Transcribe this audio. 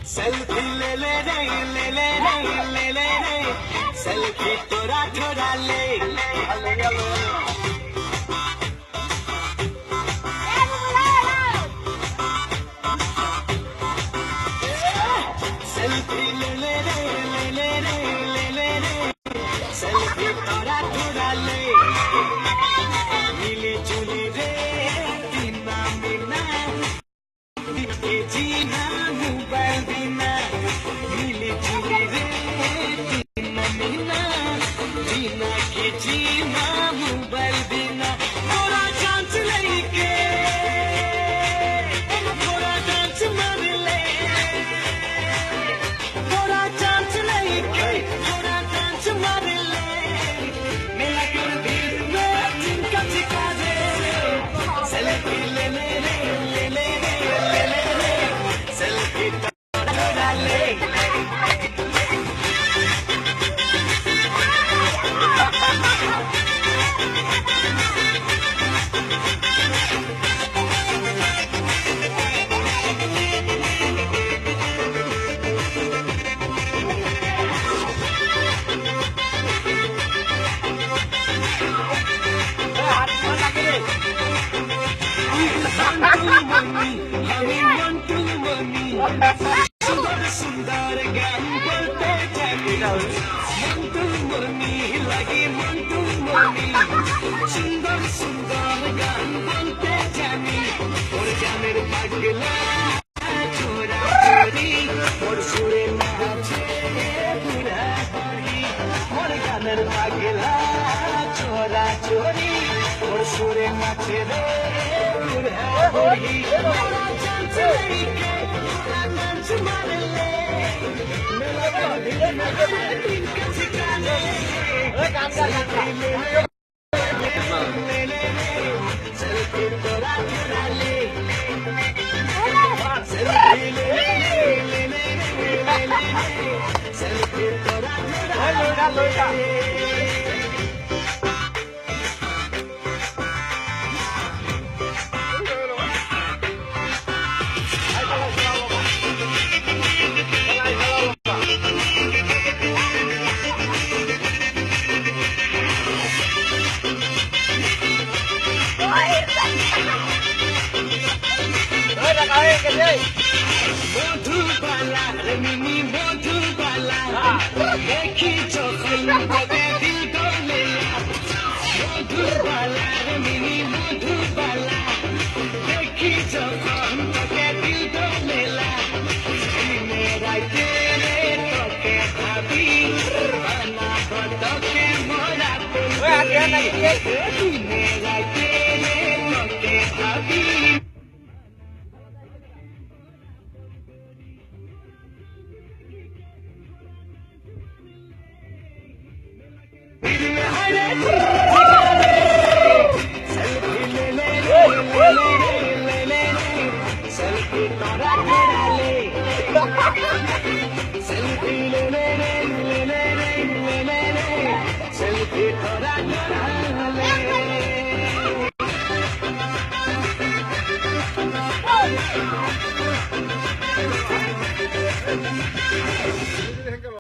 selfie ले ले रे ले ले रे ले ले रे सेल्फी तोरा छोड़ा ले सेल्फी ले ले रे ले ले रे ले ले रे सेल्फी तोरा छोड़ा ले मिली जुली रे बिना बिना के जीना मोबाइल बिना मिली जुली रे बिना बिना जीना के जीना मोबाइल बिना थोड़ा चांस लेके थोड़ा चांस मार ले थोड़ा चांस लेके थोड़ा चांस मार ले मेरा कर दिल में जिनका सिखा दे सेल्फी ले ले रे ले ले रे ले ले रे सेल्फी तोड़ा ले सुंदर सुंदर गान बोलते जाके मंटू मुर्मी लगी मंटू मुर्मी सुंदर सुंदर गान बोलते जानी और गानेर पागला छोरा छोरी और सुरे नाचे पूरा बड़ी और गानेर पागला छोरा छोरी और सुरे नाचे रे पूरा बड़ी थोड़ा चांस लेके थोड़ा चांस मार ले मेरा दिल में दिल का ठिकाने ले ले सेल्फी तोरा छोड़ा ले सेल्फी ले ले ले ले सेल्फी तोरा छोड़ा ले মধুবালা মিনি মধুবালা দেখি যখন তোকে দিল করলে মধুবালা মিনি মধুবালা দেখি যখন তোকে দিল করলে রাইতে তোকে ভাবি বানাবো তোকে মরা রাইতে তোকে ভাবি सेल्फी ले ले सेल्फी तोरा छोड़ा ले सेल्फी ले ले ले ले ले सेल्फी तोरा छोड़ा